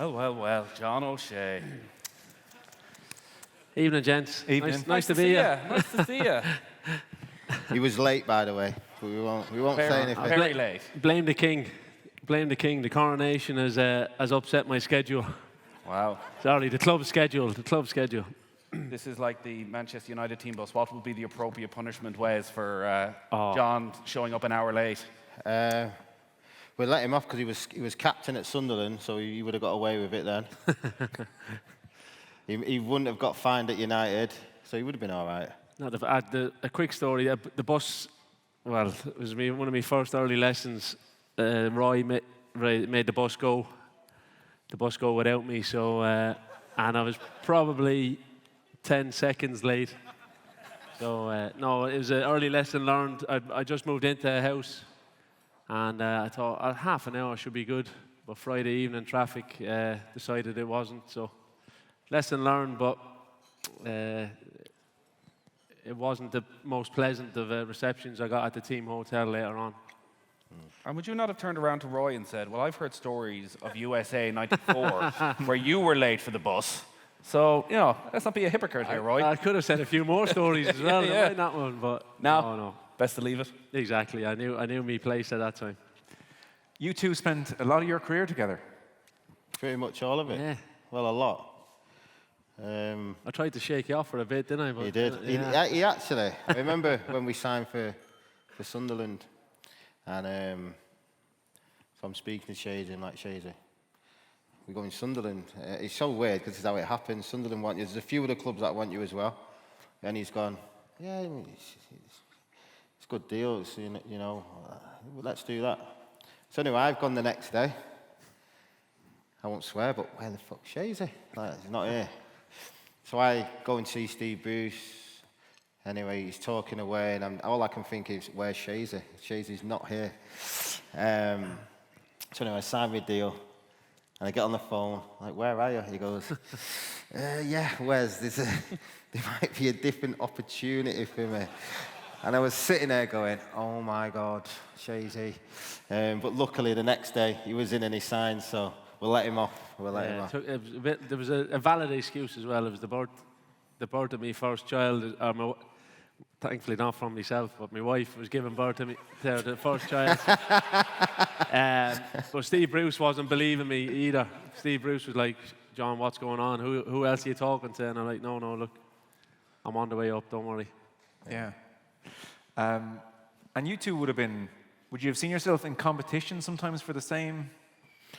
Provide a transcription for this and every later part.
Well, John O'Shea. Evening, gents. Evening. Nice to be here. Nice to see you. He was late, by the way. But we won't say anything. Very late. Blame the king. Blame the king. The coronation has upset my schedule. Wow. Sorry, the club schedule. This is like the Manchester United team bus. What would be the appropriate punishment, Wes, for John showing up an hour late? We let him off because he was captain at Sunderland, so he would have got away with it then. he wouldn't have got fined at United, so he would have been all right. A quick story. The bus, well, it was one of my first early lessons. Roy made the bus go. The bus go without me, so and I was probably 10 seconds late. So no, it was an early lesson learned. I just moved into a house, and I thought half an hour should be good. But Friday evening traffic decided it wasn't. So lesson learned, but it wasn't the most pleasant of receptions I got at the team hotel later on. And would you not have turned around to Roy and said, well, I've heard stories of USA 94 where you were late for the bus. So, let's not be a hypocrite here, Roy. I could have said a few more stories as well. Yeah. Not one, but no. Best to leave it. Exactly. I knew me place at that time. You two spent a lot of your career together. Pretty much all of it. Yeah. Well, a lot. I tried to shake you off for a bit, didn't I? But, He did. Yeah. He actually. I remember when we signed for Sunderland, and so I'm speaking to Shady and like Shady. We're going Sunderland. It's so weird because it's how it happens. Sunderland want you. There's a few other clubs that want you as well, and he's gone. Yeah, it's a good deal. It's, let's do that. So anyway, I've gone the next day. I won't swear, but where the fuck's Shazy? Like, he's not here. So I go and see Steve Bruce. Anyway, he's talking away, and all I can think is, where's Shazy? Shazy's not here. So anyway, I signed my deal, and I get on the phone, like, where are you? He goes, yeah, Wes, there might be a different opportunity for me. And I was sitting there going, oh my God, Shazy. But luckily, the next day, he was in and he signed, so we'll let him off. There was a valid excuse as well. It was the birth of my first child. Thankfully not from myself, but my wife was giving birth to the first child. But Steve Bruce wasn't believing me either. Steve Bruce was like, John, what's going on? Who else are you talking to? And I'm like, no, look, I'm on the way up, don't worry. Yeah. And you two would you have seen yourself in competition sometimes for the same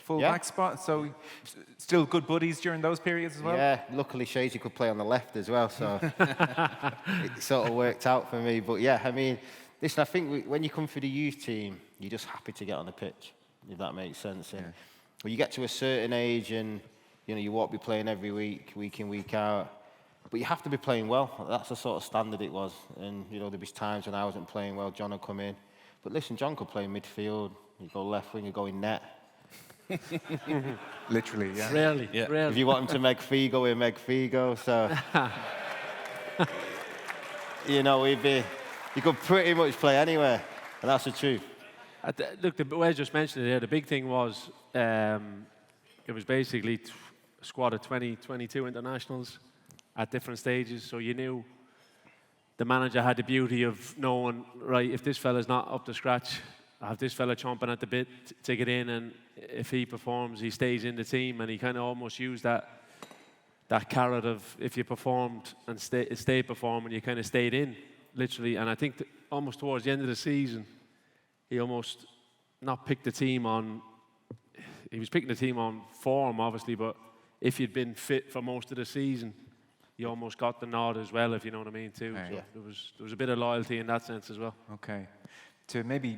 full-back spot? So still good buddies during those periods as well? Yeah, luckily Shazy could play on the left as well, so it sort of worked out for me. But yeah, I mean, listen, I think when you come for the youth team, you're just happy to get on the pitch, if that makes sense. And when you get to a certain age and, you won't be playing every week in, week out, but you have to be playing well. That's the sort of standard it was. And, there'd be times when I wasn't playing well, John would come in. But listen, John could play midfield, he'd go left wing, he'd go in net. Literally, yeah. Rarely. If you want him to make Figo, he'll make Figo. So, he could pretty much play anywhere, and that's the truth. Look, Wes just mentioned it there. The big thing was it was basically a squad of 22 internationals at different stages. So you knew the manager had the beauty of knowing, right, if this fella's not up to scratch, I have this fella chomping at the bit to get in, and if he performs, he stays in the team. And he kind of almost used that carrot of if you performed and stay performing, you kind of stayed in, literally. And I think almost towards the end of the season, he almost not picked the team on. He was picking the team on form, obviously, but if you'd been fit for most of the season, you almost got the nod as well, if you know what I mean, too. Okay. So there was a bit of loyalty in that sense as well. Okay. To maybe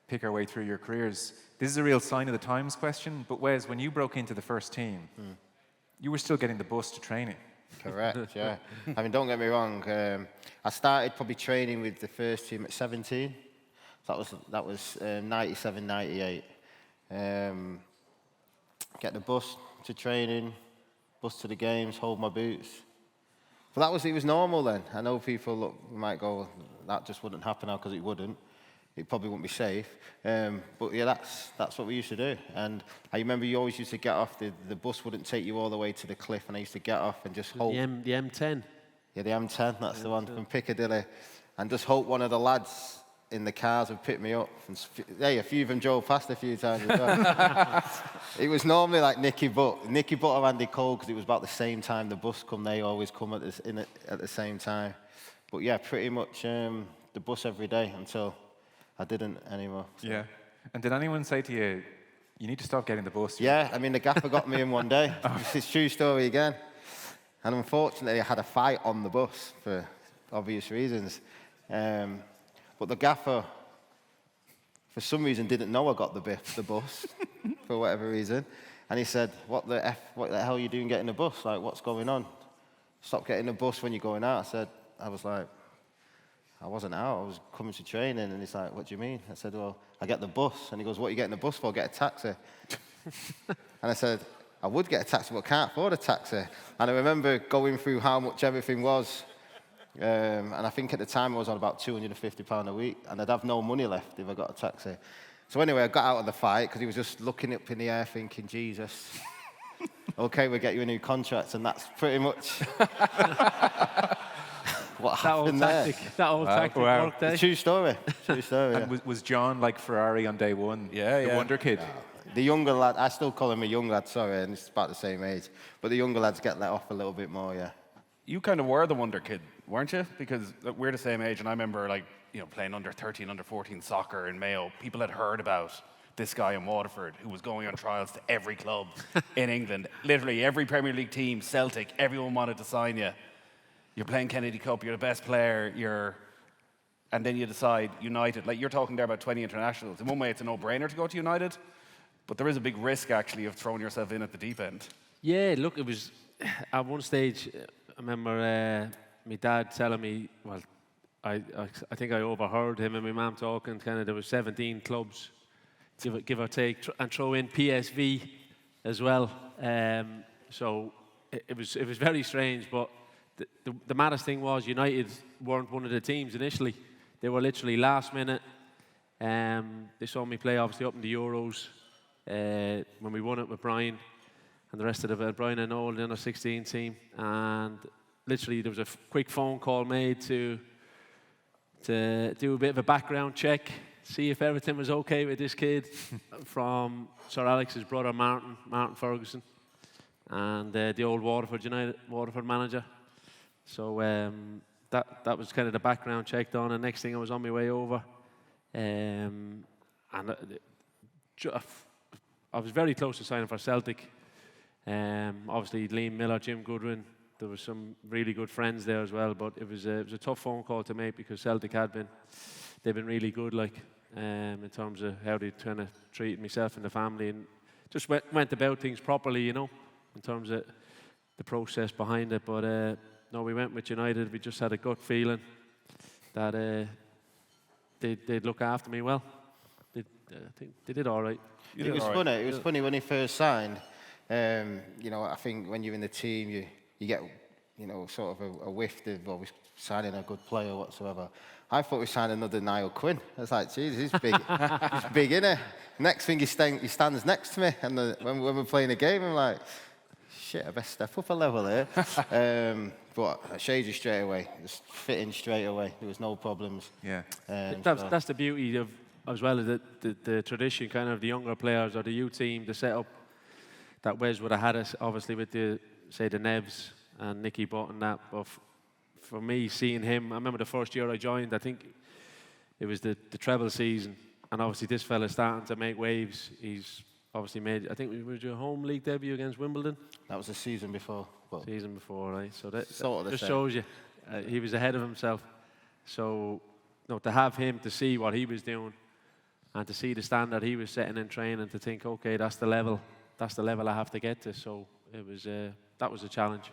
pick our way through your careers, this is a real sign of the times question, but Wes, when you broke into the first team, you were still getting the bus to training. Correct, yeah. I mean, don't get me wrong. I started probably training with the first team at 17. So that was 97, 98. Get the bus to training, bus to the games, hold my boots. But it was normal then. I know people might go, that just wouldn't happen now, because it wouldn't. it probably wouldn't be safe. But yeah, that's what we used to do. And I remember you always used to get off, the bus wouldn't take you all the way to the cliff, and I used to get off and just hope. The M10. Yeah, the M10, that's the one from Piccadilly. And just hope one of the lads in the cars would pick me up. And hey, a few of them drove past a few times as well. It was normally like Nicky Butt or Andy Cole, because it was about the same time the bus come. They always come at the same time. But yeah, pretty much the bus every day until I didn't anymore. So. Yeah. And did anyone say to you, you need to stop getting the bus? Yeah, I mean, the gaffer got me in one day. It's a true story again. And unfortunately, I had a fight on the bus for obvious reasons. But the gaffer, for some reason, didn't know I got the bus, for whatever reason. And he said, what the hell are you doing getting the bus? Like, what's going on? Stop getting the bus when you're going out. I was like, I wasn't out, I was coming to training. And he's like, what do you mean? I said, well, I get the bus. And he goes, what are you getting the bus for? Get a taxi. And I said, I would get a taxi, but I can't afford a taxi. And I remember going through how much everything was. And I think at the time I was on about £250 a week, and I'd have no money left if I got a taxi. So anyway, I got out of the fight because he was just looking up in the air thinking, Jesus, okay, we'll get you a new contract. And that's pretty much what happened there. That old tactic worked, eh? True story. True story. And Yeah. was John like Ferrari on day one? Yeah, the yeah. wonder kid? The younger lad, I still call him a young lad, sorry, and it's about the same age. But the younger lads get let off a little bit more, yeah. You kind of were the wonder kid, weren't you? Because we're the same age, and I remember, like, playing under 13, under 14 soccer in Mayo. People had heard about this guy in Waterford who was going on trials to every club in England. Literally every Premier League team, Celtic, everyone wanted to sign you. You're playing Kennedy Cup, you're the best player, and then you decide United. Like, you're talking there about 20 internationals. In one way, it's a no-brainer to go to United, but there is a big risk, actually, of throwing yourself in at the deep end. Yeah, look, it was at one stage. I remember my dad telling me, well, I think I overheard him and my mum talking. Kind of, there was 17 clubs, give or take, and throw in PSV as well. So it was very strange. But the maddest thing was United weren't one of the teams initially. They were literally last minute. They saw me play obviously up in the Euros when we won it with Brian and the rest of the Brian and Noel, the under 16 team, and literally there was a quick phone call made to do a bit of a background check, see if everything was okay with this kid from Sir Alex's brother Martin Ferguson, and the old Waterford manager. So that was kind of the background check done, and next thing I was on my way over, and I was very close to signing for Celtic. Obviously, Liam Miller, Jim Goodwin, there were some really good friends there as well. But it was a tough phone call to make because Celtic they've been really good, like in terms of how they kind of treated myself and the family, and just went about things properly, in terms of the process behind it. But no, we went with United. We just had a gut feeling that they'd look after me well. I think they did all right. It was funny. It was funny when he first signed. I think when you're in the team, you get, sort of a whiff of always signing a good player whatsoever. I thought we signed another Niall Quinn. I was like, geez, he's big. He's big, innit? Next thing he stands next to me, and when we're playing a game, I'm like, shit, I best step up a level here. But I shaded you straight away. Just fit in straight away. There was no problems. Yeah. That's the beauty of, as well as the tradition, kind of the younger players or the youth team, the setup that Wes would have had us, obviously, with the Nevs and Nicky Butt and that. But for me, seeing him, I remember the first year I joined, I think it was the treble season, and obviously this fella starting to make waves. He's obviously made, I think, was your home league debut against Wimbledon? That was the season before. Well, season before, right? So that sort of just shows you he was ahead of himself. So to have him, to see what he was doing and to see the standard he was setting in training, to think, okay, that's the level I have to get to. So it was that was a challenge.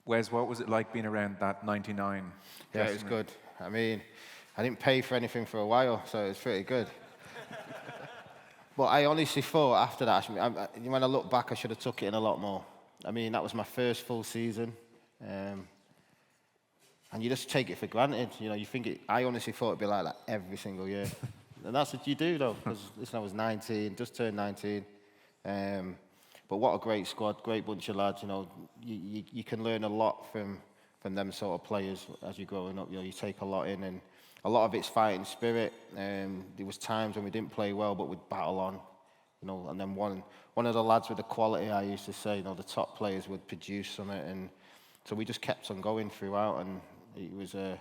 Wes, what was it like being around that 99? yeah, it was good. I mean, I didn't pay for anything for a while, so it was pretty good. But I honestly thought after that, when I look back, I should have took it in a lot more. I mean, that was my first full season. And you just take it for granted. You think I honestly thought it'd be like that every single year. And that's what you do, though, because listen, I was 19, just turned 19. But what a great squad, great bunch of lads. You know, you can learn a lot from them sort of players as you're growing up. You know, you take a lot in, and a lot of it's fighting spirit. There was times when we didn't play well, but we'd battle on. You know, and then one of the lads with the quality, I used to say, you know, the top players would produce on it, and so we just kept on going throughout, and it was a,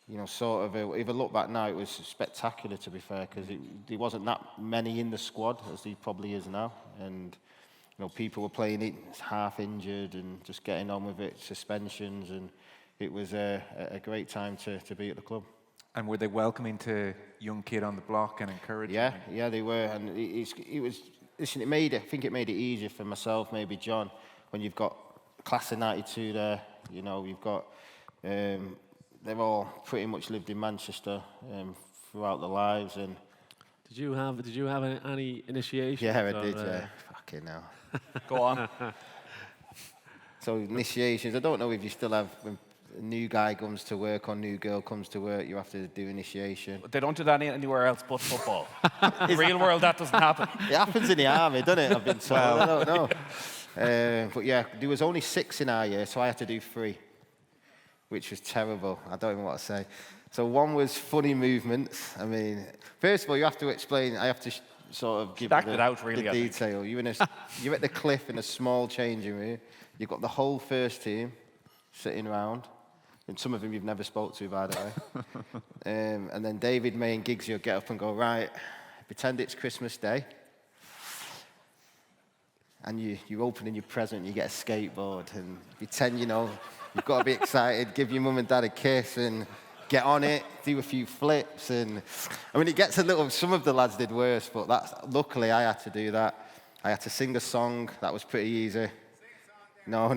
you know, sort of, if I look back now, it was spectacular, to be fair, because there wasn't that many in the squad as there probably is now, and you know, people were playing it half injured and just getting on with it, suspensions, and it was a great time to be at the club. And were they welcoming to young kid on the block and encouraging? Yeah, they were, and it was. Listen, I think it made it easier for myself, maybe John, when you've got class of '92 there. You know, you've got. They've all pretty much lived in Manchester throughout their lives, and. Did you have any initiation? Yeah, I did. Yeah, fucking hell. Go on. So initiations. I don't know if you still have. When a new guy comes to work or new girl comes to work, you have to do initiation. They don't do that anywhere else but football. In the real world, that doesn't happen. It happens in the army, doesn't it? I've been told. I don't know. But yeah, there was only 6 in our year, so I had to do 3, which was terrible. I don't even know what to say. So one was funny movements. I mean, first of all, you have to explain. I have to sort of give the detail. You're at the cliff in a small changing room. You've got the whole first team sitting around. And some of them you've never spoke to, by the way. And then David, May and Giggsy will get up and go, right, pretend it's Christmas Day. And you're opening your present and you get a skateboard. And pretend, you know, you've got to be excited, give your mum and dad a kiss and get on it, do a few flips. And I mean, it gets a little, some of the lads did worse, but luckily I had to do that. I had to sing a song, that was pretty easy. No.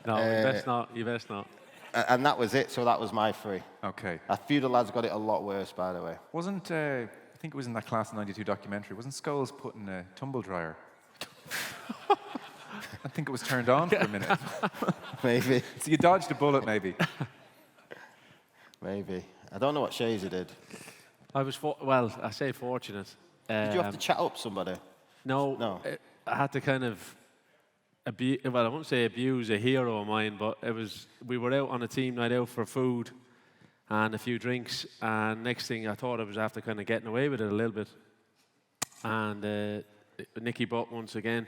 No, you best not. And that was it, so that was my 3. Okay. A few of the lads got it a lot worse, by the way. Wasn't, I think it was in that Class of '92 documentary, wasn't Scholes put in a tumble dryer? I think it was turned on for a minute. Maybe. So you dodged a bullet, maybe. Maybe. I don't know what Shazer did. I was, I say fortunate. Did you have to chat up somebody? No. I had to kind of I won't say abuse a hero of mine, but we were out on a team night out for food and a few drinks, and next thing I thought I was after kind of getting away with it a little bit. And Nicky Butt once again,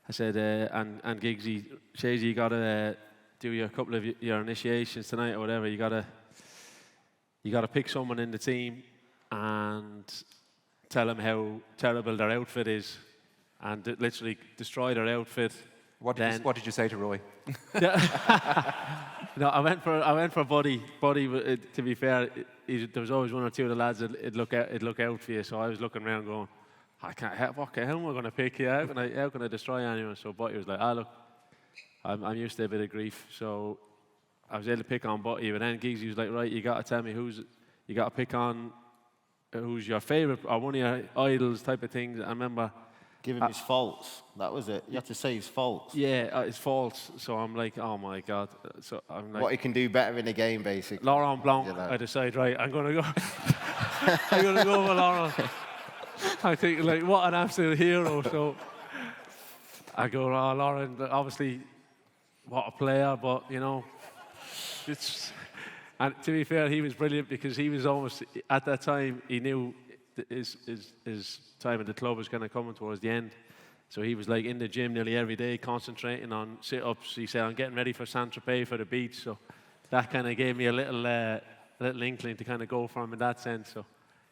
I said, and Giggsy, Shazy, you got to do a couple of your initiations tonight or whatever. You got to pick someone in the team and tell them how terrible their outfit is, and literally destroy their outfit. What did you say to Roy? No, I went for Buddy. Buddy, to be fair, there was always one or two of the lads that'd look out for you. So I was looking around, going, I can't help. How am I going to pick you? How can I destroy anyone? So Buddy was like, look, I'm used to a bit of grief. So I was able to pick on Buddy, but then Giggsy was like, right, you got to tell me you got to pick on who's your favourite or one of your idols type of things. I remember. Give him his faults. That was it. You have to say his faults. Yeah, his faults. So I'm like, oh my God. So I'm like, what he can do better in the game, basically. Laurent Blanc. I decide, right, I'm gonna go. I'm gonna go with Laurent. I think, like, what an absolute hero. So I go, Laurent. Obviously, what a player, but you know, it's. And to be fair, he was brilliant because he was almost at that time he knew his time at the club was kind of coming towards the end. So he was like in the gym nearly every day, concentrating on sit-ups. He said, I'm getting ready for Saint-Tropez for the beach. So that kind of gave me a little inkling to kind of go for him in that sense. So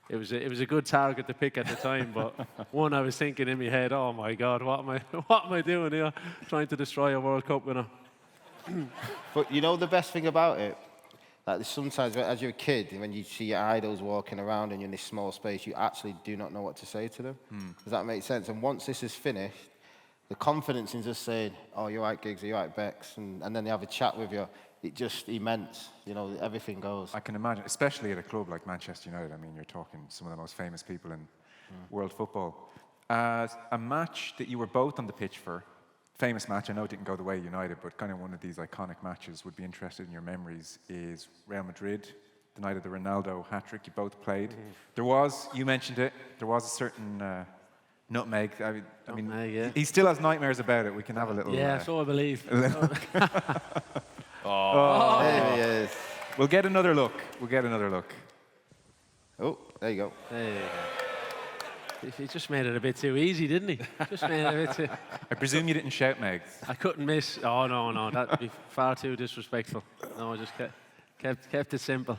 it was a good target to pick at the time. But one, I was thinking in my head, oh my God, what am I doing here? Trying to destroy a World Cup winner. But you know the best thing about it? Like sometimes as you're a kid, when you see your idols walking around and you're in this small space, you actually do not know what to say to them. Does that make sense? And once this is finished, the confidence in just saying, oh, you're right, Giggs, you're right, Bex, and then they have a chat with you, it's just immense. You know, everything goes. I can imagine, especially at a club like Manchester United. I mean, you're talking some of the most famous people in world football. A match that you were both on the pitch for, famous match, I know it didn't go the way United, but kind of one of these iconic matches, would be interested in your memories, is Real Madrid the night of the Ronaldo hat-trick. You both played. There was, you mentioned it, there was a certain nutmeg. I mean, Nutmeg, yeah. he still has nightmares about it. We can have a little... Yeah, so I believe. There he is. We'll get another look. We'll get another look. Oh, there you go. There you go. He just made it a bit too easy, didn't he? Just made it a bit too... I presume you didn't shout, Megs. I couldn't miss. Oh, no, that'd be far too disrespectful. No, I just kept it simple.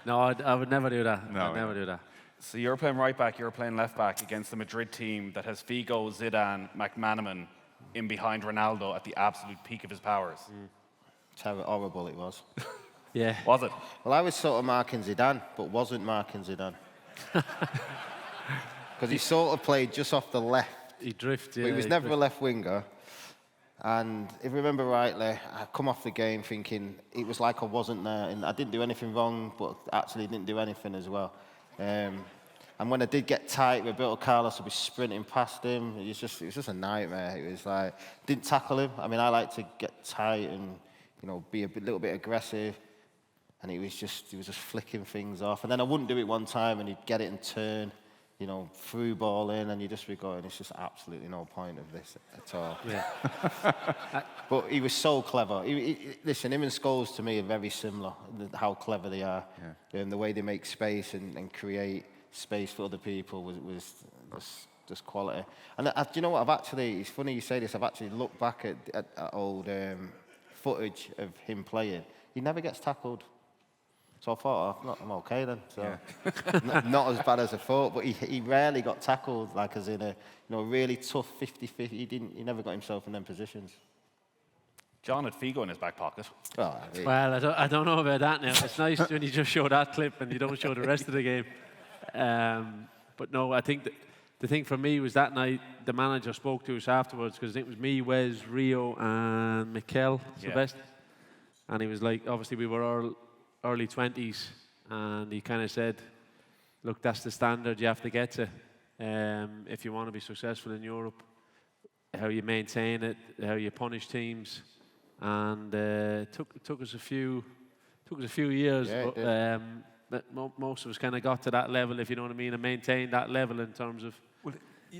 No, I would never do that. No, I'd never do that. So you're playing right back, you're playing left back against the Madrid team that has Figo, Zidane, McManaman in behind Ronaldo at the absolute peak of his powers. Horrible it was. Yeah. Was it? Well, I was sort of marking Zidane, but wasn't marking Zidane. Because he sort of played just off the left. He drifted. But he was never a left winger. And if I remember rightly, I come off the game thinking it was like I wasn't there. And I didn't do anything wrong, but actually didn't do anything as well. And when I did get tight, Roberto Carlos would be sprinting past him. It was just a nightmare. It was like, didn't tackle him. I mean, I like to get tight and, be a little bit aggressive. And he was just flicking things off. And then I wouldn't do it one time and he'd get it and turn, through ball in, and you just be going, it's just absolutely no point of this at all. Yeah. But he was so clever. Listen, him and Scholes to me are very similar, how clever they are. Yeah. And the way they make space and create space for other people was just quality. And do you know what, it's funny you say this, I've actually looked back at old footage of him playing. He never gets tackled. So I thought, I'm okay then. So not as bad as I thought, but he rarely got tackled, like as in a really tough 50-50. He never got himself in them positions. John had Figo in his back pocket. Oh, Well, I don't know about that now. It's nice when you just show that clip and you don't show the rest of the game. But no, I think the thing for me was that night the manager spoke to us afterwards, because I think it was me, Wes, Rio, and Mikel Silvestre. And he was like, obviously we were early 20s, and he kind of said, look, that's the standard you have to get to if you want to be successful in Europe, how you maintain it, how you punish teams. And took us a few years, but most of us kind of got to that level, if you know what I mean, and maintained that level in terms of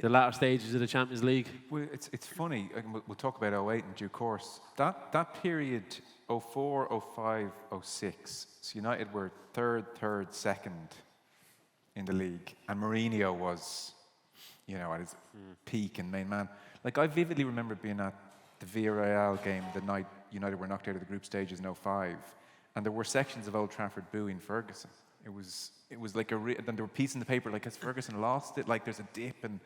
the latter stages of the Champions League. Well, it's funny, we'll talk about 08 in due course. That period, 04, 05, 06, so United were third, second in the league, and Mourinho was, at his peak and main man. Like, I vividly remember being at the Villarreal game the night United were knocked out of the group stages in 05, and there were sections of Old Trafford booing Ferguson. It was like then there were pieces in the paper like, has Ferguson lost it? Like, there's a dip, and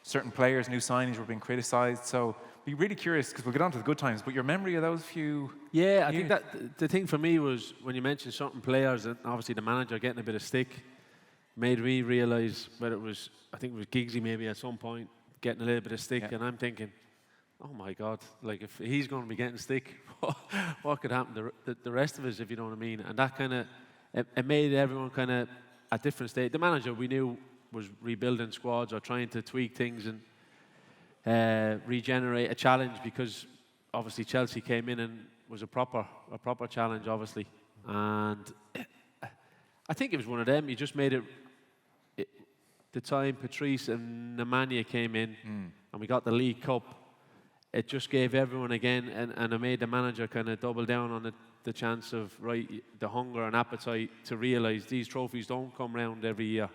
certain players, new signings were being criticised. So be really curious, because we'll get on to the good times, but your memory of those few Yeah, I years? think that the thing for me was when you mentioned certain players, and obviously the manager getting a bit of stick, made me realise whether it was, I think it was Giggsy maybe at some point, getting a little bit of stick, and I'm thinking, oh my God, like if he's going to be getting stick, what could happen to the rest of us, if you know what I mean? And that kind of, it made everyone kind of at different stage. The manager we knew was rebuilding squads or trying to tweak things and regenerate a challenge, because obviously Chelsea came in and was a proper challenge, obviously. And I think it was one of them. You just made it the time Patrice and Nemanja came in and we got the League Cup. It just gave everyone again, and it made the manager kind of double down on the chance of, the hunger and appetite to realise these trophies don't come round every year.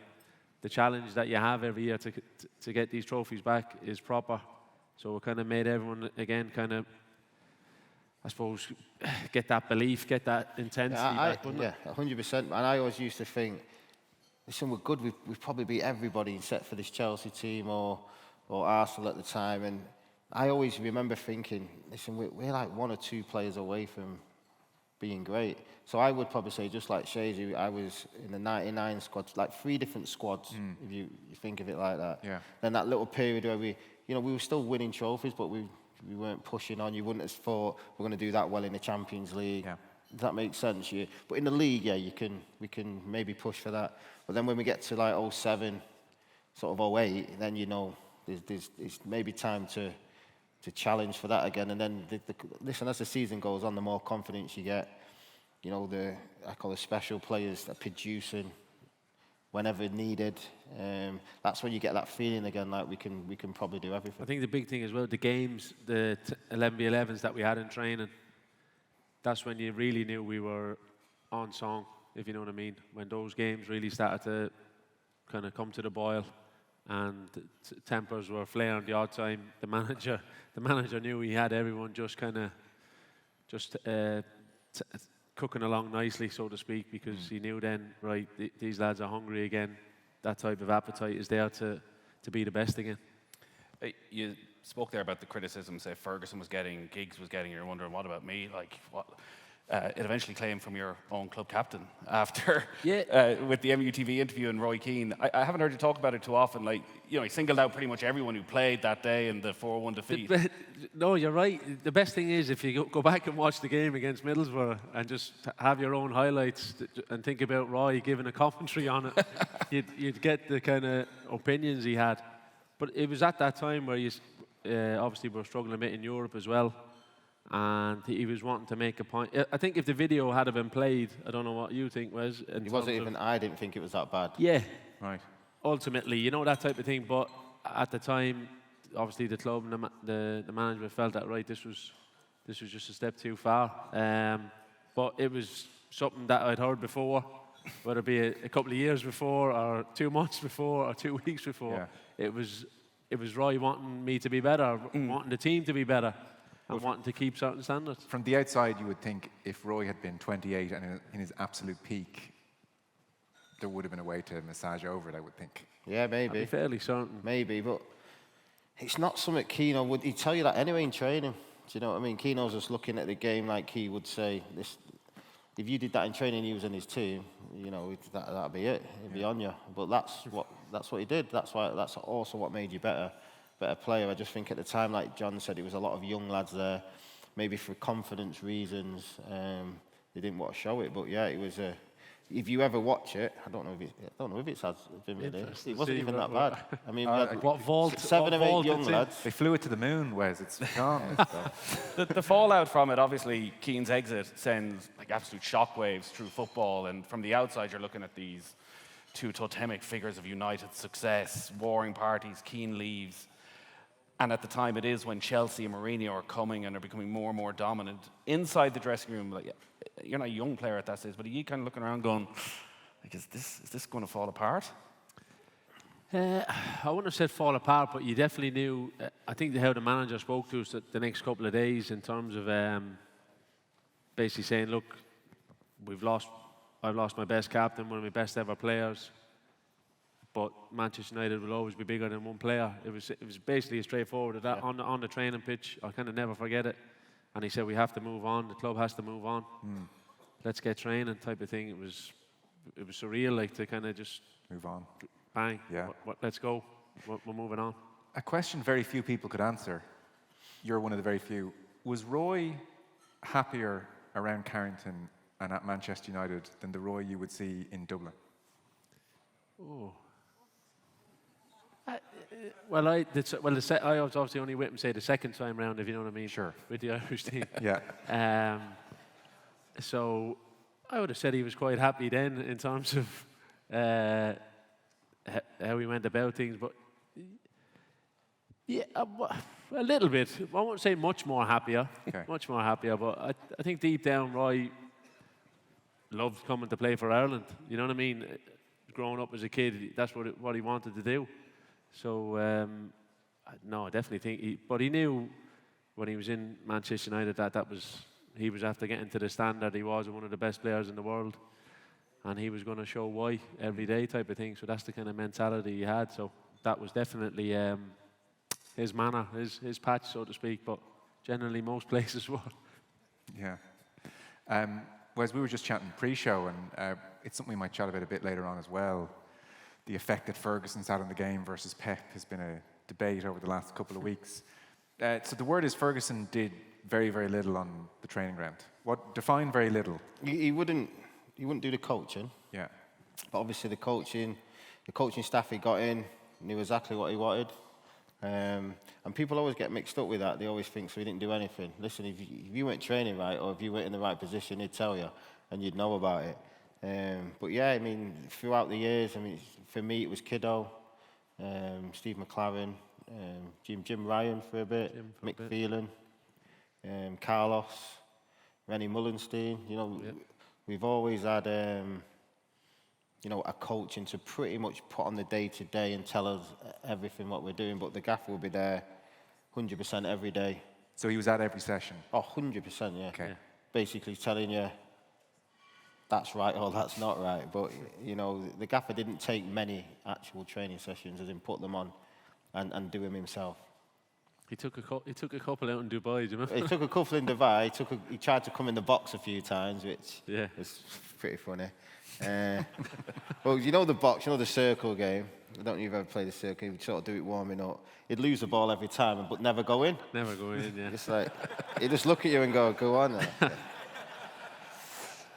The challenge that you have every year to get these trophies back is proper. So it kind of made everyone, again, kind of, I suppose, get that belief, get that intensity back, wouldn't it? 100%. And I always used to think, listen, we're good. We've probably beat everybody except for this Chelsea team or Arsenal at the time. And I always remember thinking, listen, we're like one or two players away from being great. So I would probably say, just like Shazy, I was in the 99 squad, like 3 different squads, if you think of it like that. Yeah. Then that little period where we were still winning trophies, but we weren't pushing on. You wouldn't have thought we're going to do that well in the Champions League. Yeah. Does that make sense? But in the league, we can maybe push for that. But then when we get to like 07, sort of 08, then it's maybe time to challenge for that again. And then listen, as the season goes on, the more confidence you get, you know, I call the special players that are producing whenever needed. That's when you get that feeling again, like we can probably do everything. I think the big thing as well, the games, the 11v11s that we had in training, that's when you really knew we were on song, if you know what I mean. When those games really started to kind of come to the boil and tempers were flaring the odd time, the manager knew he had everyone just kind of cooking along nicely, so to speak, because he knew then, right, these lads are hungry again. That type of appetite is there to be the best again. You spoke there about the criticism, say Ferguson was getting, Giggs was getting, you're wondering, what about me? Like, what? It eventually came from your own club captain after, with the MUTV interview and Roy Keane. I haven't heard you talk about it too often. Like, you know, he singled out pretty much everyone who played that day in the 4-1 defeat. No, you're right. The best thing is if you go back and watch the game against Middlesbrough and just have your own highlights and think about Roy giving a commentary on it, you'd get the kind of opinions he had. But it was at that time where you obviously were struggling a bit in Europe as well. And he was wanting to make a point. I think if the video had been played, I don't know what you think, Wes. It wasn't even, I didn't think it was that bad. Yeah. Right. Ultimately, you know, that type of thing. But at the time, obviously the club and the management felt that, right, this was just a step too far. But it was something that I'd heard before, whether it be a couple of years before or 2 months before or 2 weeks before. Yeah. It was Roy wanting me to be better, wanting the team to be better. And wanting to keep certain standards. From the outside, you would think if Roy had been 28 and in his absolute peak, there would have been a way to massage over it, I would think. Yeah, maybe. I'd be fairly certain. Maybe, but it's not something Keane would. He'd tell you that anyway in training. Do you know what I mean? Keane's just looking at the game like he would say, "This. If you did that in training, he was in his team. You know, that'd be it. It'd be on you." But that's what he did. That's also what made you better player. I just think at the time, like John said, it was a lot of young lads there, maybe for confidence reasons. They didn't want to show it, but yeah, it was if you ever watch it, I don't know if it's been released. It wasn't even that bad. I mean, what vault? 7 or 8 young lads. They flew it to the moon, Wes. It's gone. The fallout from it, obviously, Keane's exit sends like absolute shockwaves through football, and from the outside, you're looking at these two totemic figures of United success, warring parties. Keane leaves. And at the time, it is when Chelsea and Mourinho are coming and are becoming more and more dominant. Inside the dressing room, like, you're not a young player at that stage, but are you kind of looking around going, like, is this going to fall apart? I wouldn't have said fall apart, but you definitely knew. I think how the manager spoke to us the next couple of days in terms of basically saying, look, I've lost my best captain, one of my best ever players. But Manchester United will always be bigger than one player. It was basically as straightforward as that. On the training pitch. I'll kind of never forget it. And he said, we have to move on. The club has to move on. Let's get training type of thing. It was surreal, like, to kind of just move on. Bang. Yeah. Let's go. We're moving on. A question very few people could answer. You're one of the very few. Was Roy happier around Carrington and at Manchester United than the Roy you would see in Dublin? Oh. I was obviously only with him, say, the second time round, if you know what I mean. Sure. With the Irish team. Yeah. So I would have said he was quite happy then in terms of how he went about things. But yeah, a little bit. I won't say much more happier. Okay. Much more happier. But I think deep down, Roy loved coming to play for Ireland. You know what I mean? Growing up as a kid, that's what he wanted to do. So, no, I definitely think but he knew when he was in Manchester United that he was after getting to the standard. He was one of the best players in the world, and he was going to show why every day type of thing. So that's the kind of mentality he had. So that was definitely his manner, his patch, so to speak. But generally, most places were. Yeah. Wes, we were just chatting pre-show, and it's something we might chat about a bit later on as well. The effect that Ferguson's had on the game versus Pep has been a debate over the last couple of weeks. So the word is Ferguson did very, very little on the training ground. What define very little? He wouldn't do the coaching. Yeah. But obviously the coaching staff he got in knew exactly what he wanted. And people always get mixed up with that. They always think, so he didn't do anything. Listen, if you weren't training right, or if you weren't in the right position, he'd tell you, and you'd know about it. But yeah, I mean, throughout the years, I mean, for me, it was Kiddo, Steve McLaren, Jim Ryan for a bit, Mick Phelan, Carlos, Rennie Mullenstein. You know, we've always had, you know, a coaching to pretty much put on the day-to-day and tell us everything what we're doing, but the gaffer will be there 100% every day. So he was at every session? Oh, 100%, yeah. Okay. Basically telling you that's right or that's not right. But, you know, the gaffer didn't take many actual training sessions, as in put them on and do them himself. He took a couple out in Dubai, do you remember? He took a couple in Dubai. He tried to come in the box a few times, which Yeah. was pretty funny. Well, you know the box, you know the circle game. I don't know if you've ever played the circle. He'd sort of do it warming up. He'd lose the ball every time, but never go in. Never go in, yeah. It's like, he'd just look at you and go on.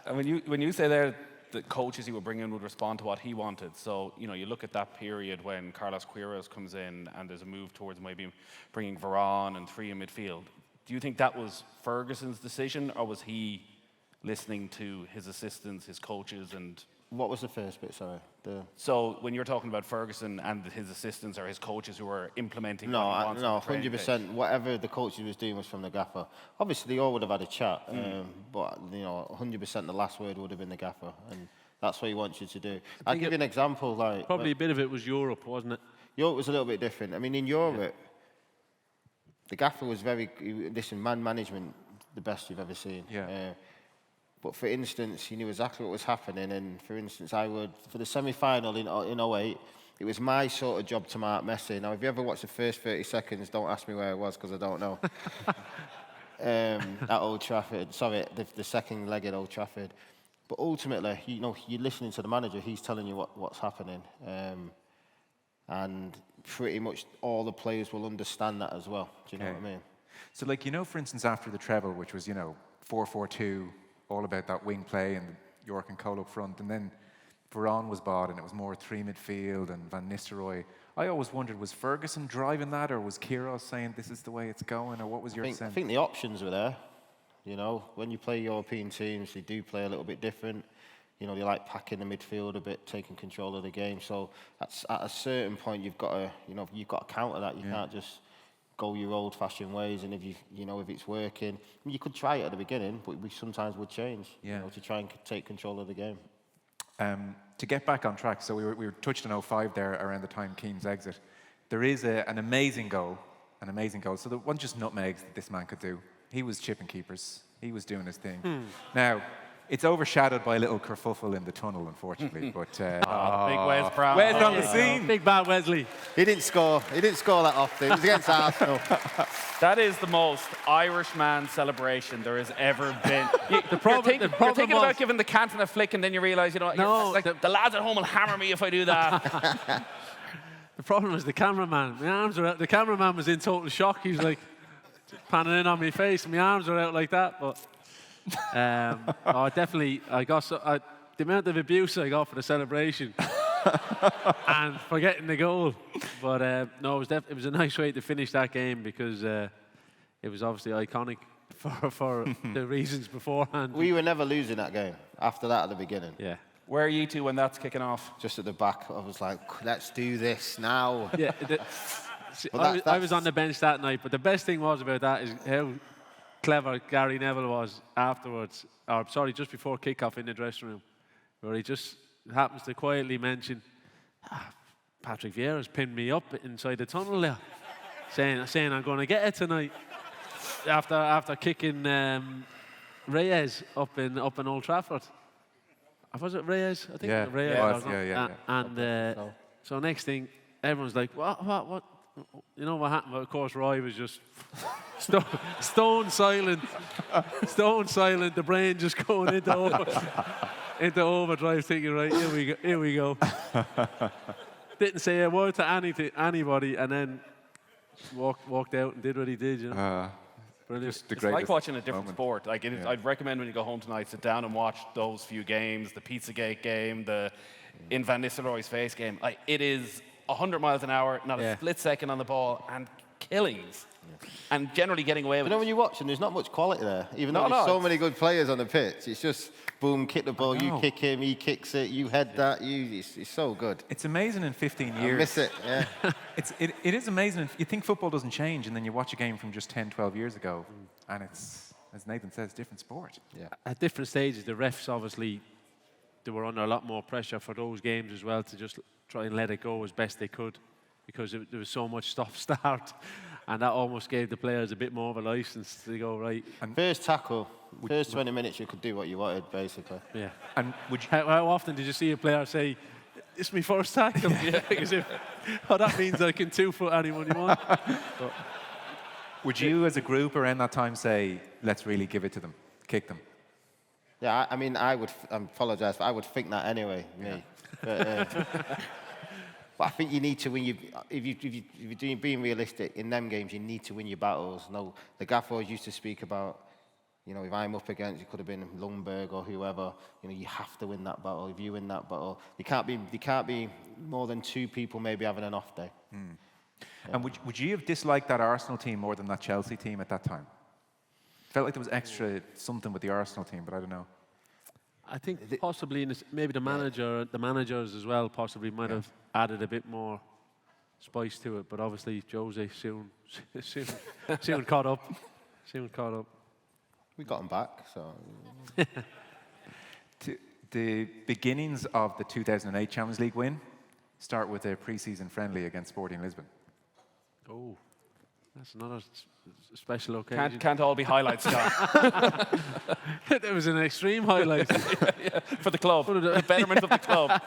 And when you say there, the coaches he would bring in would respond to what he wanted. So, you know, you look at that period when Carlos Queiroz comes in and there's a move towards maybe bringing Varane and 3 in midfield. Do you think that was Ferguson's decision, or was he listening to his assistants, his coaches, and... What was the first bit, sorry? So when you're talking about Ferguson and his assistants or his coaches who were implementing No, what he wants on the training 100%. pitch? Whatever the coach was doing was from the gaffer. Obviously, they all would have had a chat, but, you know, 100% the last word would have been the gaffer, and that's what he wants you to do. I'll give you an example. Like Probably a bit of it was Europe, wasn't it? Europe was a little bit different. I mean, in Europe, the gaffer was listen, man management, the best you've ever seen. Yeah. But for instance, he knew exactly what was happening. And for instance, for the semi-final in 08, it was my sort of job to mark Messi. Now, if you ever watched the first 30 seconds, don't ask me where I was, because I don't know. At Old Trafford. Sorry, the second leg at Old Trafford. But ultimately, you know, you're listening to the manager. He's telling you what's happening. And pretty much all the players will understand that as well. Do you know what I mean? So, like, you know, for instance, after the treble, which was, you know, 4-4-2, all about that wing play and York and Cole up front, and then Varane was bought and it was more 3 midfield and Van Nistelrooy. I always wondered, was Ferguson driving that, or was Queiroz saying this is the way it's going, or what was your sense? I think the options were there. You know, when you play European teams, they do play a little bit different. You know, they like packing the midfield a bit, taking control of the game. So at a certain point, you've got to counter that. You can't just go your old-fashioned ways, and if if it's working, you could try it at the beginning, but we sometimes would change, to try and take control of the game. To get back on track, so we were touched on 05 there around the time Keane's exit. There is an amazing goal. So there wasn't just nutmegs that this man could do. He was chipping keepers. He was doing his thing. Now, it's overshadowed by a little kerfuffle in the tunnel, unfortunately. But Big Wes Brown. Wes on the scene. Big bad Wesley. He didn't score that often. It was against Arsenal. That is the most Irish man celebration there has ever been. You're thinking about giving the Canton a flick, and then you realise, you know, the lads at home will hammer me if I do that. The problem was the cameraman. My arms were out. The cameraman was in total shock. He was like panning in on my face, and my arms were out like that. But definitely, the amount of abuse I got for the celebration and for getting the goal. But no, it was a nice way to finish that game, because it was obviously iconic for the reasons beforehand. We were never losing that game after that at the beginning. Yeah. Where are you two when that's kicking off? Just at the back, I was like, let's do this now. Yeah. I was on the bench that night, but the best thing was about that is how clever Gary Neville was afterwards, just before kick-off in the dressing room, where he just happens to quietly mention, Patrick Vieira's pinned me up inside the tunnel there, saying I'm going to get it tonight, after kicking Reyes up in Old Trafford. Was it Reyes? I think it was Reyes. Yeah. And so next thing, everyone's like, what? You know what happened? Well, of course, Roy was just stone silent. Stone silent. The brain just going into overdrive, thinking, right, here we go. Didn't say a word to anybody, and then walked out and did what he did. You know. Brilliant. It's like watching a different sport. Like I'd recommend when you go home tonight, sit down and watch those few games, the Pizzagate game, the in Van Nistelrooy's face game. It is 100 miles an hour, not a split second on the ball, and killings. And generally getting away with when you're watching, there's not much quality there. Even though there's so many good players on the pitch, it's just boom, kick the ball, you kick him, he kicks it, you head that. It's so good. It's amazing in 15 years. I miss it, yeah. It is amazing. You think football doesn't change, and then you watch a game from just 10, 12 years ago, and it's, as Nathan says, different sport. Yeah. At different stages, the refs obviously, they were under a lot more pressure for those games as well to just try and let it go as best they could, because there was so much stop-start, and that almost gave the players a bit more of a license to go, right. And first tackle, first 20 minutes you could do what you wanted, basically. Yeah. And how often did you see a player say, "It's my first tackle"? Because that means I can 2-foot anyone you want. But, would you, as a group around that time, say, let's really give it to them, kick them? Yeah, I mean, I apologise, but I would think that anyway, me. But I think you need to win if you're being realistic, in them games, you need to win your battles. No, the gaffer always used to speak about, if I'm up against, it could have been Lundberg or whoever, you have to win that battle. If you win that battle, there can't be more than 2 people maybe having an off day. Yeah. And would you have disliked that Arsenal team more than that Chelsea team at that time? Felt like there was extra something with the Arsenal team, but I don't know. I think possibly maybe the managers as well possibly might have added a bit more spice to it, but obviously Jose soon caught up. Soon caught up. We got him back, so. The beginnings of the 2008 Champions League win start with a pre-season friendly against Sporting Lisbon. Oh, that's another special occasion. Can't all be highlights, Scott. There was an extreme highlight. For the club, for the betterment of the club.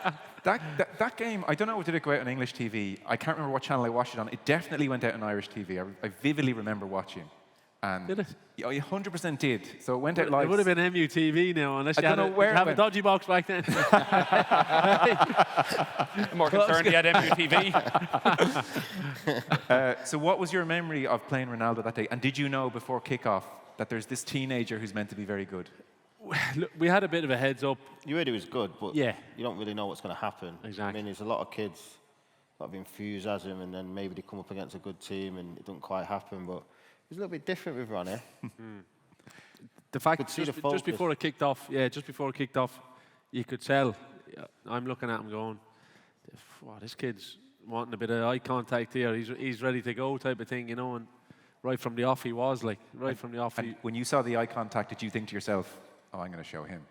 That game, I don't know, did it go out on English TV? I can't remember what channel I watched it on. It definitely went out on Irish TV. I vividly remember watching. And did it? Oh, you 100% did. So it went out live. It would have been MUTV now, unless you had a dodgy box back then. More concerned he had MUTV. So what was your memory of playing Ronaldo that day? And did you know before kickoff that there's this teenager who's meant to be very good? Look, we had a bit of a heads up. You heard he was good, but you don't really know what's going to happen. Exactly. I mean, there's a lot of kids, a lot of enthusiasm, and then maybe they come up against a good team and it doesn't quite happen, but it was a little bit different with Ronnie. The fact just before it kicked off, you could tell. I'm looking at him going, wow, this kid's wanting a bit of eye contact here. He's ready to go type of thing, and right from the off he was like, from the off. When you saw the eye contact, did you think to yourself, oh, I'm going to show him?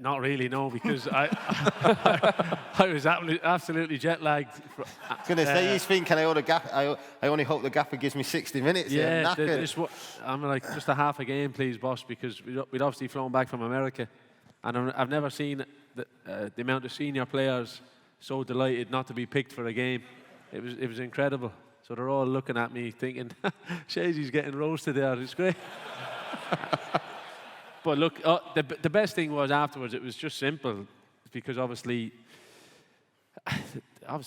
Not really, no, because I was absolutely jet lagged. I was going to say, he's thinking, I only hope the gaffer gives me 60 minutes. Yeah, I'm like, just a half a game, please, boss, because we'd obviously flown back from America, and I've never seen the amount of senior players so delighted not to be picked for a game. It was incredible. So they're all looking at me thinking, Shazy's getting roasted there. It's great. But look, the best thing was afterwards, it was just simple, because obviously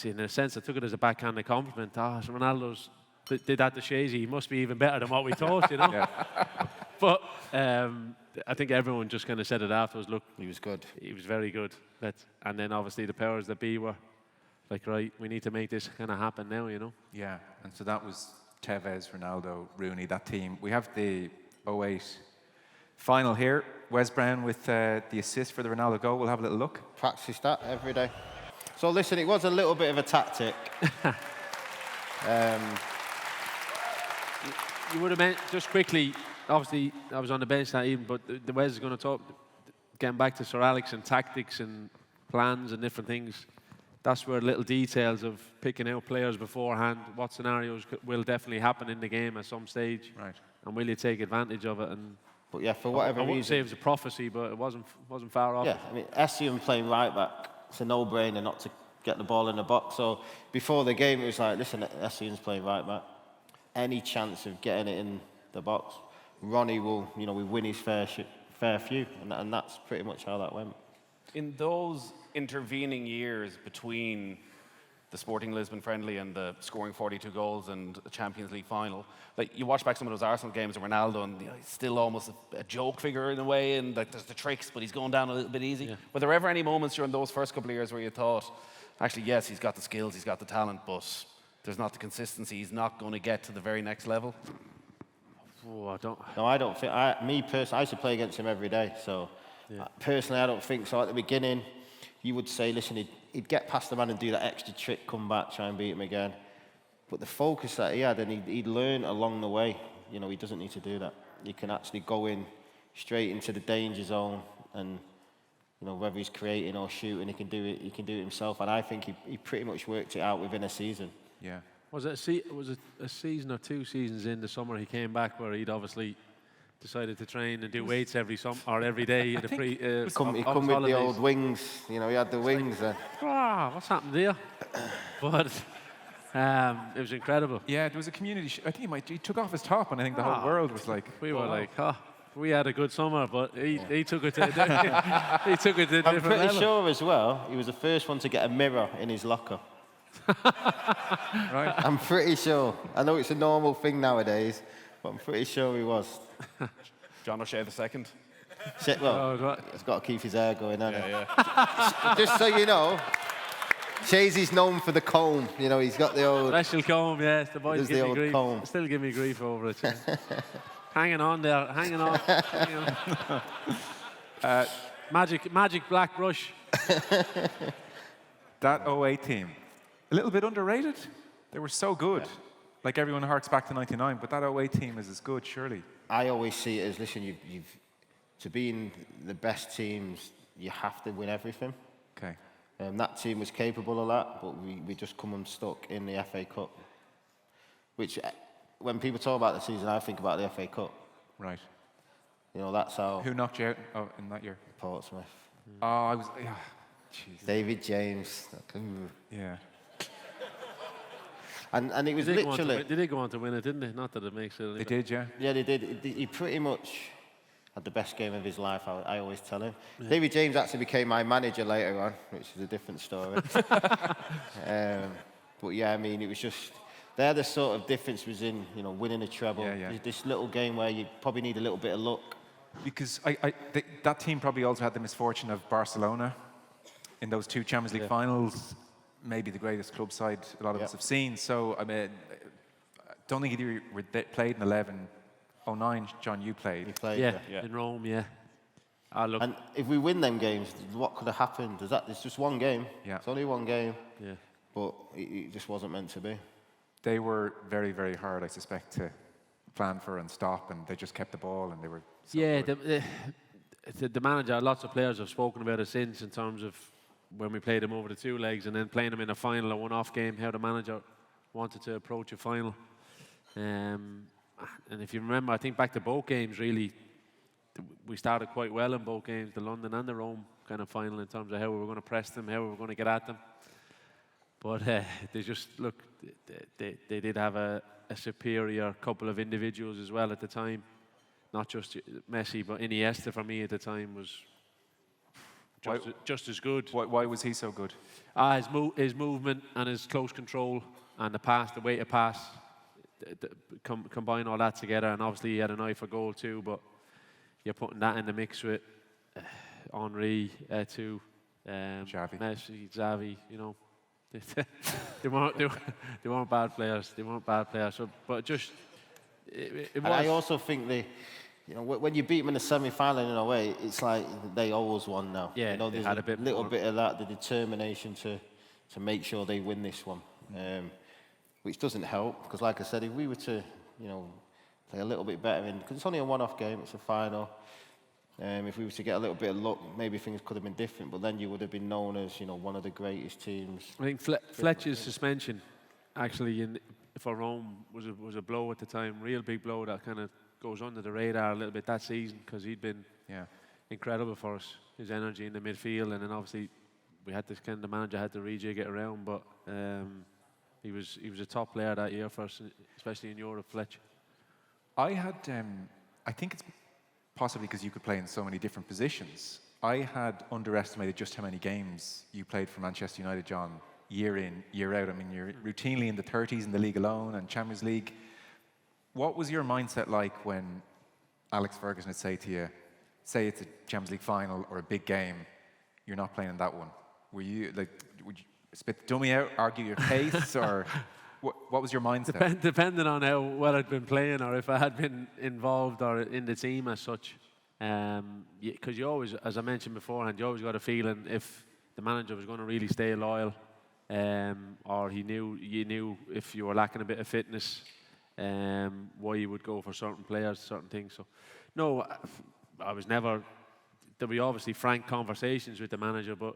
in a sense, I took it as a backhanded compliment. So Ronaldo's did that to Shazy. He must be even better than what we thought, Yeah. But I think everyone just kind of said it afterwards. Look, he was good. He was very good. And then obviously the powers that be were like, right, we need to make this kind of happen now, Yeah, and so that was Tevez, Ronaldo, Rooney, that team. We have the 08 final here. Wes Brown with the assist for the Ronaldo goal. We'll have a little look. Practice that every day. So listen, it was a little bit of a tactic. You would have meant, just quickly, obviously I was on the bench that evening, but the Wes is going to talk, getting back to Sir Alex and tactics and plans and different things. That's where little details of picking out players beforehand, what scenarios will definitely happen in the game at some stage, right? And will you take advantage of it? But yeah, for whatever reason, I wouldn't say it was a prophecy, but it wasn't far off. Yeah, I mean, Essien playing right back, it's a no-brainer not to get the ball in the box. So before the game, it was like, listen, Essien's playing right back. Any chance of getting it in the box, Ronnie will, we win his fair few, and that's pretty much how that went. In those intervening years between the Sporting Lisbon friendly and the scoring 42 goals and the Champions League final, like you watch back some of those Arsenal games of Ronaldo, and he's still almost a joke figure in a way, and like there's the tricks, but he's going down a little bit easy. Yeah. Were there ever any moments during those first couple of years where you thought, actually, yes, he's got the skills, he's got the talent, but there's not the consistency. He's not going to get to the very next level. Oh, I don't. No, I don't think. Me personally, I used to play against him every day. So personally, I don't think so. At the beginning, you would say, listen, he'd get past the man and do that extra trick, come back, try and beat him again. But the focus that he had, and he'd learn along the way. You know, he doesn't need to do that. He can actually go in straight into the danger zone, and you know, whether he's creating or shooting, he can do it. He can do it himself. And I think he pretty much worked it out within a season. Yeah. Was it a season or 2 seasons in the summer he came back where he'd obviously decided to train and do weights every day in the He come with the old wings. You know, he had the wings then. What's happened there? But it was incredible. Yeah, there was a community. I think he took off his top, and I think the whole world was like. We were like, we had a good summer, but he took it to he took it to a different level. I'm pretty sure as well, he was the first one to get a mirror in his locker. Right. I'm pretty sure. I know it's a normal thing nowadays, but I'm pretty sure he was. John O'Shea the second. Well, he's got to keep his hair going, hasn't he? Just so you know, Shazy's known for the comb. You know, he's got the old... Special comb, yes. The boys give me grief. Comb. Still give me grief over it. Yeah. Hanging on there, hanging on. Magic black brush. That 08 team, a little bit underrated. They were so good. Like everyone harks back to 99, but that 08 team is as good, surely. I always see it as, listen, to be in the best teams, you have to win everything. Okay. That team was capable of that, but we just come unstuck in the FA Cup. Which, when people talk about the season, I think about the FA Cup. Right. You know, that's how... Who knocked you out in that year? Portsmouth. Oh, I was... Yeah. Jeez. David James. Yeah. And it was literally... They did go on to win it, didn't they? Not that it makes it... They did, yeah. Yeah, they did. He pretty much had the best game of his life, I always tell him. Yeah. David James actually became my manager later on, which is a different story. But yeah, I mean, it was just... There, the sort of difference was in, you know, winning a treble. Yeah. This little game where you probably need a little bit of luck. Because that team probably also had the misfortune of Barcelona in those 2 Champions League finals. Maybe the greatest club side a lot of us have seen. So, I mean, I don't think either were played in 11. 09, John, you played. He played, yeah, in Rome, yeah. Look. And if we win them games, what could have happened? It's just one game. Yeah. It's only one game. Yeah. But it just wasn't meant to be. They were very, very hard, I suspect, to plan for and stop, and they just kept the ball, and they were so good. The manager, lots of players have spoken about it since in terms of when we played them over the 2 legs and then playing them in a final, a one-off game, how the manager wanted to approach a final. And if you remember, I think back to both games, really, we started quite well in both games, the London and the Rome kind of final, in terms of how we were going to press them, how we were going to get at them. But they just, look, they did have a superior couple of individuals as well at the time. Not just Messi, but Iniesta for me at the time was just as good. Why was he so good? His movement and his close control and the pass, the way to pass, combine all that together. And obviously he had an eye for goal too, but you're putting that in the mix with Henry, Eto'o, Messi, Xavi, you know. They weren't bad players. They weren't bad players. So, but just it was. And I also think you know, when you beat them in the semi-final in a way, it's like they always won now. Yeah, you know, there's had a little bit of that, the determination to make sure they win this one, which doesn't help because, like I said, if we were to, you know, play a little bit better because it's only a one-off game, it's a final. If we were to get a little bit of luck, maybe things could have been different. But then you would have been known as, you know, one of the greatest teams. I think Fletcher's suspension, actually, for Rome was a blow at the time, real big blow that kind of goes under the radar a little bit that season because he'd been incredible for us. His energy in the midfield, and then obviously we had this the manager had to rejig it around, but he was a top player that year for us, especially in Europe. Fletcher. I think it's possibly because you could play in so many different positions. I had underestimated just how many games you played for Manchester United, John, year in, year out. I mean, you're routinely in the 30s in the league alone and Champions League. What was your mindset like when Alex Ferguson would say to you, say it's a Champions League final or a big game, you're not playing in that one? Were you like, spit the dummy out, argue your case, or what was your mindset? Depending on how well I'd been playing or if I had been involved or in the team as such. Because you always, as I mentioned beforehand, you always got a feeling if the manager was going to really stay loyal, or you knew if you were lacking a bit of fitness, why you would go for certain players, certain things. So, no, I was never. There were obviously frank conversations with the manager, but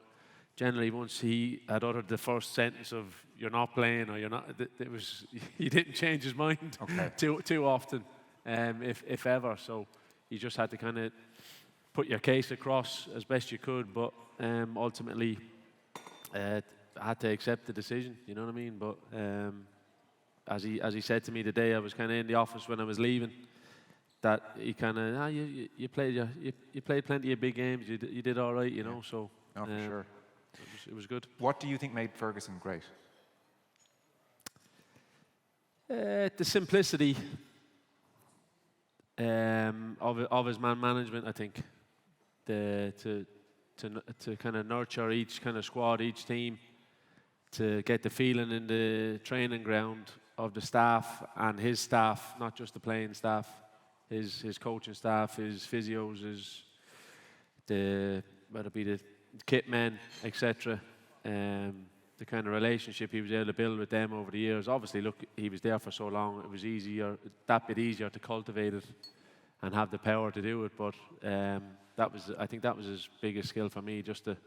generally once he had uttered the first sentence of "you're not playing" or "you're not," it was he didn't change his mind too often, if ever. So you just had to kind of put your case across as best you could, but ultimately I had to accept the decision. You know what I mean? But as he said to me the day I was kind of in the office when I was leaving, that he kind of, you played plenty of big games. You did all right, you know. So for sure, it was good. What do you think made Ferguson great? The simplicity of his man management, I think. To kind of nurture each kind of squad, each team, to get the feeling in the training ground of the staff and his staff, not just the playing staff, his coaching staff, his physios, whether it be the kit men, etc. The kind of relationship he was able to build with them over the years. Obviously, look, he was there for so long; it was that bit easier to cultivate it and have the power to do it. But I think that was his biggest skill for me, just the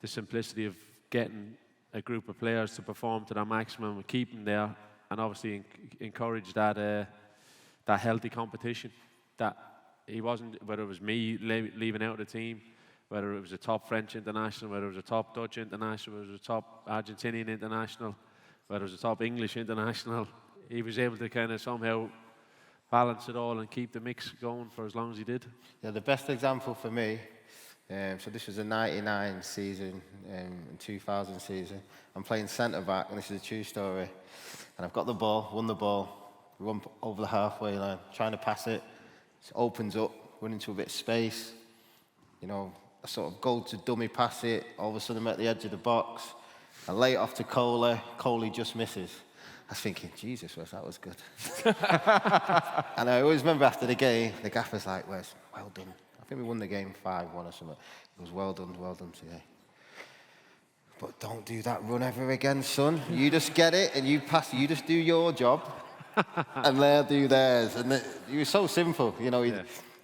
simplicity of getting a group of players to perform to their maximum and keep them there, and obviously encourage that healthy competition. That he wasn't, whether it was me leaving out of the team, whether it was a top French international, whether it was a top Dutch international, whether it was a top Argentinian international, whether it was a top English international, he was able to kind of somehow balance it all and keep the mix going for as long as he did. Yeah, the best example for me, so this was a 99 season and 2000 season. I'm playing centre-back, and this is a true story. And I've got the ball, won the ball, run over the halfway line, trying to pass it. It opens up, run into a bit of space. You know, I sort of go to dummy pass it. All of a sudden I'm at the edge of the box. I lay it off to Coley. Coley just misses. I was thinking, Jesus, Wes, that was good. And I always remember after the game, the gaffer's like, Wes, well done. I think we won the game 5-1 or something. It was well done today. But don't do that run ever again, son. You just get it and you pass. You just do your job, and they'll do theirs. And it was so simple, you know.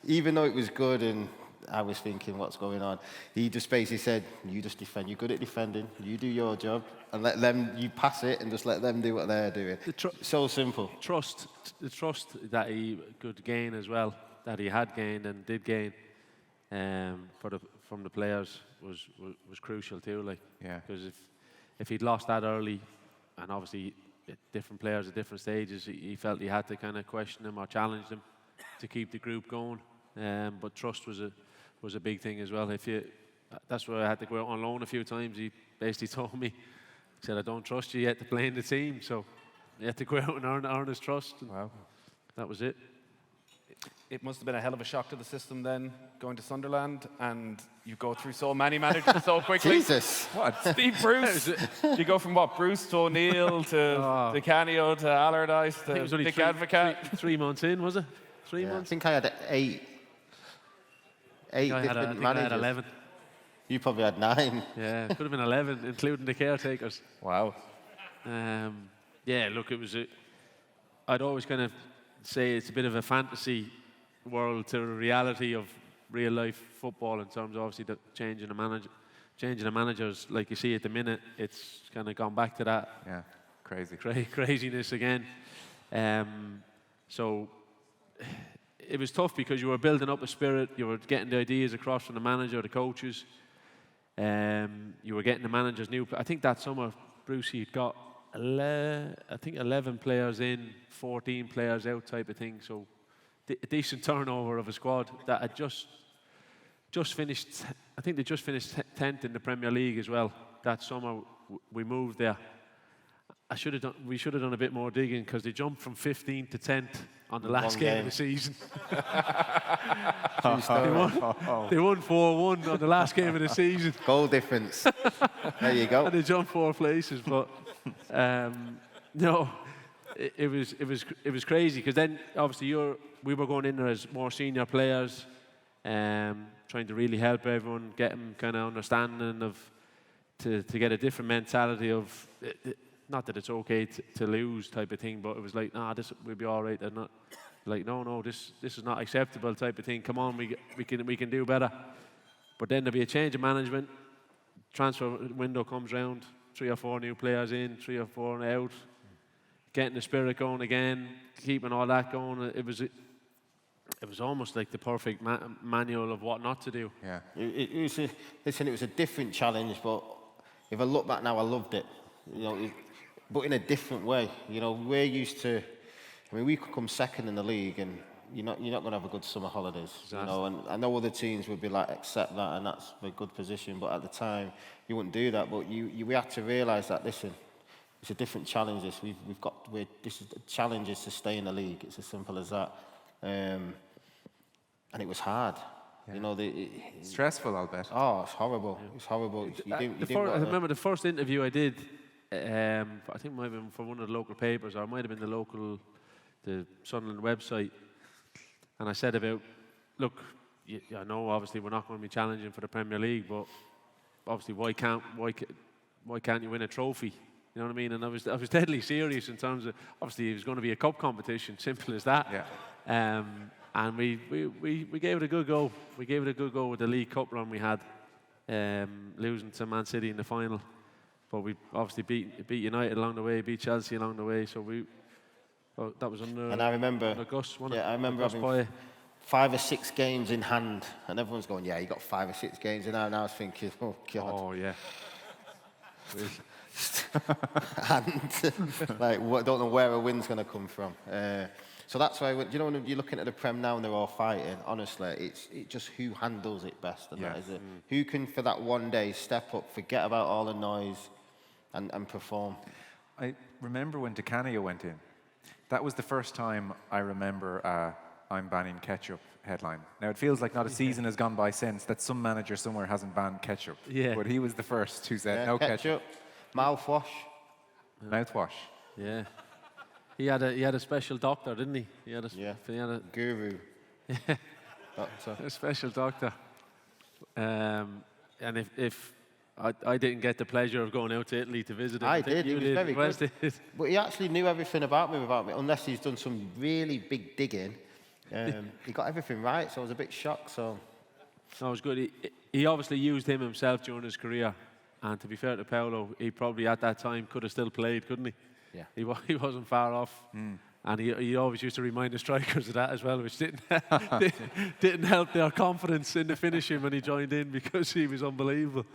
Even though it was good, and I was thinking, what's going on? He just basically said, "You just defend. You're good at defending. You do your job, and let them. You pass it, and just let them do what they're doing." So simple. The trust that he could gain as well, that he had gained and did gain, from the players was crucial too. Like, because if he'd lost that early, and obviously different players at different stages, he felt he had to kind of question them or challenge them to keep the group going. But trust was a big thing as well. That's why I had to go out on loan a few times. He basically told me, he said, "I don't trust you yet to play in the team." So you had to go out and earn his trust. Wow, that was it. It must have been a hell of a shock to the system then, going to Sunderland, and you go through so many managers so quickly. Jesus. What? Steve Bruce. You go from what? Bruce to O'Neill to Canio to Allardyce to Dick Advocaat. 3 months in, was it? 3 months? I think I had eight different managers. I had 11. You probably had 9. Yeah, it could have been 11, including the caretakers. Wow. Look, I'd always kind of say it's a bit of a fantasy world to the reality of real life football, in terms of obviously the changing the managers. Like you see at the minute, it's kind of gone back to that. Yeah, crazy. Craziness again. So it was tough because you were building up a spirit, you were getting the ideas across from the manager, the coaches. You were getting the managers new. I think that summer, Bruce, he'd got 11 players in, 14 players out type of thing. So a decent turnover of a squad that had just finished. I think they just finished 10th in the Premier League as well. That summer we moved there. We should have done a bit more digging, because they jumped from 15th to 10th on the last One game of game. the season. True story. They won 4-1 on the last game of the season. Goal difference. There you go. And they jumped 4 places, but no, it was crazy because then obviously we were going in there as more senior players, trying to really help everyone, get them kind of understanding of to get a different mentality of not that it's okay to lose type of thing, but it was like, nah, this will be all right. They're not like, no, this is not acceptable type of thing. Come on, we can do better. But then there'll be a change of management. Transfer window comes round, 3 or 4 new players in, 3 or 4 out, getting the spirit going again, keeping all that going. It was almost like the perfect manual of what not to do. Yeah. It was a different challenge, but if I look back now, I loved it. You know, but in a different way. You know, we're used to. I mean, we could come second in the league, and you're not going to have a good summer holidays. Exactly. You know, and I know other teams would be like, accept that, and that's a good position. But at the time, you wouldn't do that. But we had to realise that. Listen, it's a different challenge. The challenge is to stay in the league. It's as simple as that. And it was hard. Yeah. You know, Stressful, I'll bet. oh, it's horrible. It's horrible. I remember the first interview I did. I think it might have been for one of the local papers, or it might have been the Sunderland website. And I said about, look, I know obviously we're not going to be challenging for the Premier League, but obviously why can't you win a trophy? You know what I mean? And I was deadly serious in terms of, obviously it was going to be a cup competition, simple as that. Yeah. And we gave it a good go. We gave it a good go with the League Cup run we had, losing to Man City in the final. But we obviously beat United along the way, beat Chelsea along the way. So that was under. And I remember. Gus, I remember having 5 or 6 games in hand, and everyone's going, "Yeah, you got 5 or 6 games in hand." And I was thinking, "Oh God." Oh yeah. And like, don't know where a win's going to come from. So that's why, you know, when you're looking at the Prem now and they're all fighting, honestly, it's just who handles it best. And Yeah. that is it. Who can, for that one day, step up, forget about all the noise, and perform. I remember when Canio went in. That was the first time I remember I'm banning ketchup headline. Now, it feels like not a season has gone by since that some manager somewhere hasn't banned ketchup. Yeah. But he was the first who said, Yeah, no ketchup. mouthwash. Mouthwash. Yeah. He had a special doctor, didn't he? He had a Guru. Doctor. a special doctor. And if I didn't get the pleasure of going out to Italy to visit him. I did. He You was did. very Wes good. did. But he actually knew everything about me, unless he's done some really big digging. He got everything right, so I was a bit shocked. So No, it was good. He obviously used him himself during his career. And to be fair to Paolo, he probably at that time could have still played, couldn't he? Yeah. He wasn't far off. And he always used to remind the strikers of that as well, which didn't help their confidence in the finishing when he joined in, because he was unbelievable.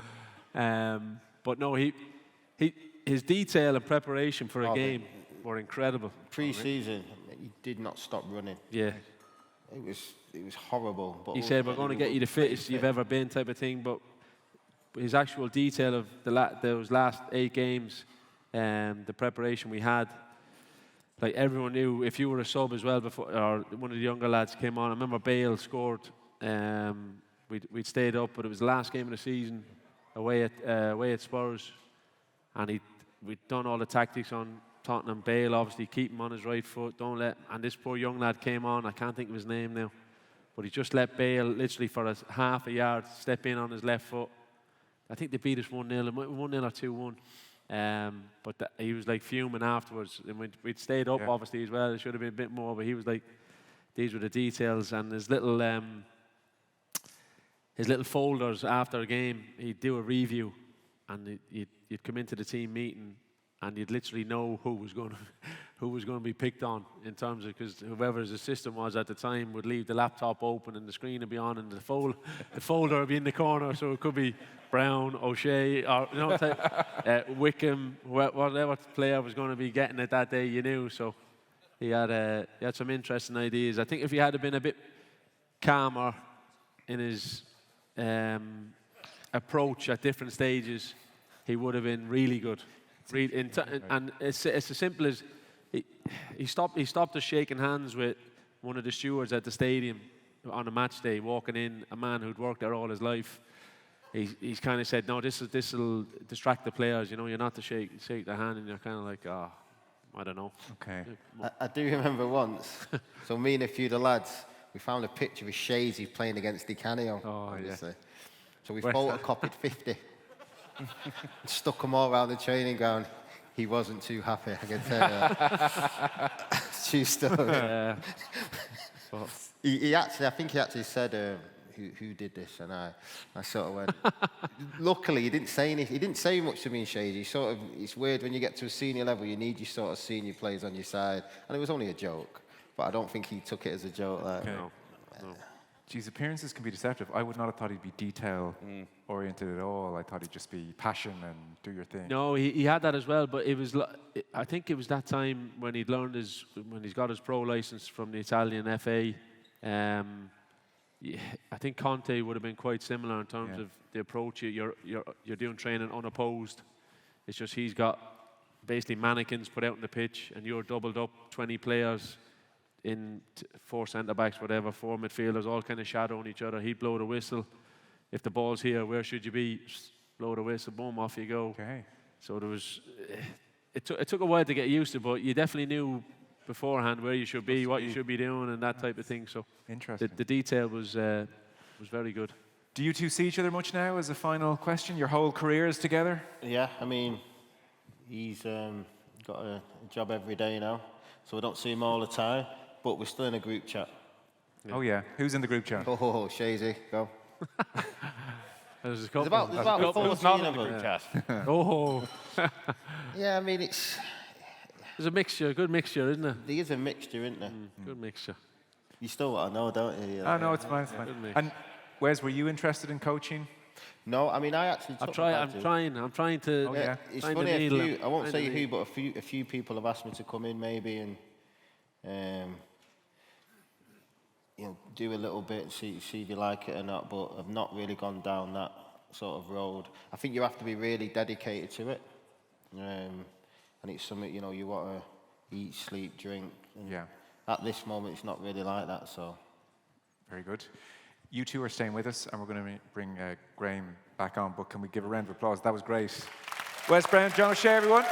But no, his detail and preparation for a game were incredible. Pre-season, he did not stop running. Yeah. It was horrible. But He said, we're going to get you the fittest you've ever been type of thing. But his actual detail of those last 8 games, the preparation we had, like everyone knew if you were a sub as well before, or one of the younger lads came on. I remember Bale scored. We'd stayed up, but it was the last game of the season away at Spurs, and we'd done all the tactics on Tottenham. Bale obviously keep him on his right foot, and this poor young lad came on. I can't think of his name now, but he just let Bale literally for half a yard step in on his left foot. I think they beat us 1-0, 1-0 or 2-1. But he was like fuming afterwards. And we'd stayed up, obviously, as well. It should have been a bit more, but he was like, these were the details. And his little folders after a game, he'd do a review, and you'd come into the team meeting, and you'd literally know who was going to be picked on, in terms of, because whoever his assistant was at the time would leave the laptop open and the screen would be on, and the folder would be in the corner, so it could be Brown, O'Shea, or Wickham, whatever player was going to be getting it that day, you knew. So he had some interesting ideas. I think if he had been a bit calmer in his approach at different stages, he would have been really good. And it's as simple as he stopped us shaking hands with one of the stewards at the stadium on a match day, walking in, a man who'd worked there all his life. He's kind of said, no, this will distract the players. You know, you're not to shake their hand, and you're kind of like, oh, I don't know. Okay. I do remember once. So me and a few of the lads, we found a picture of Shazy playing against Canio. Oh, obviously. So we photocopied 50, stuck them all around the training ground. He wasn't too happy, I can tell you. True story. I think he actually said, who did this? And I sort of went. Luckily, he didn't say anything. He didn't say much to me and Shady. It's weird when you get to a senior level, you need your sort of senior players on your side. And it was only a joke, but I don't think he took it as a joke. Like, no. Geez, appearances can be deceptive. I would not have thought he'd be detail-oriented at all. I thought he'd just be passion and do your thing. No, he had that as well, but I think it was that time when he'd learned when he's got his pro license from the Italian FA. I think Conte would have been quite similar in terms of the approach. You're doing training unopposed. It's just he's got basically mannequins put out on the pitch, and you're doubled up 20 players in 4 centre-backs, whatever, 4 midfielders, all kind of shadowing each other. He'd blow the whistle. If the ball's here, where should you be? Blow the whistle, boom, off you go. Okay. So there was, it took a while to get used to, but you definitely knew beforehand where you should be, what you should be doing, and that type of thing. So interesting. The detail was very good. Do you two see each other much now? As a final question, your whole careers together? Yeah, I mean, he's got a job every day now, so we don't see him all the time. But we're still in a group chat. Oh yeah, who's in the group chat? Oh, Shazy, go. There's a couple. There's about 14 of them. Chat. Oh. Yeah, I mean, there's a mixture, a good mixture, isn't there? There is a mixture, isn't there? Good mixture. You still want to know, don't you? Oh no, it's fine, it's fine. And Wes, were you interested in coaching? No, I mean, I actually took I'm trying to. Oh, yeah. It's funny, I won't say who, but a few people have asked me to come in maybe and do a little bit and see if you like it or not, but I've not really gone down that sort of road. I think you have to be really dedicated to it. And it's something, you want to eat, sleep, drink. And at this moment, it's not really like that, so. Very good. You two are staying with us, and we're going to bring Graeme back on, but can we give a round of applause? That was great. Wes Brown, John O'Shea, everyone.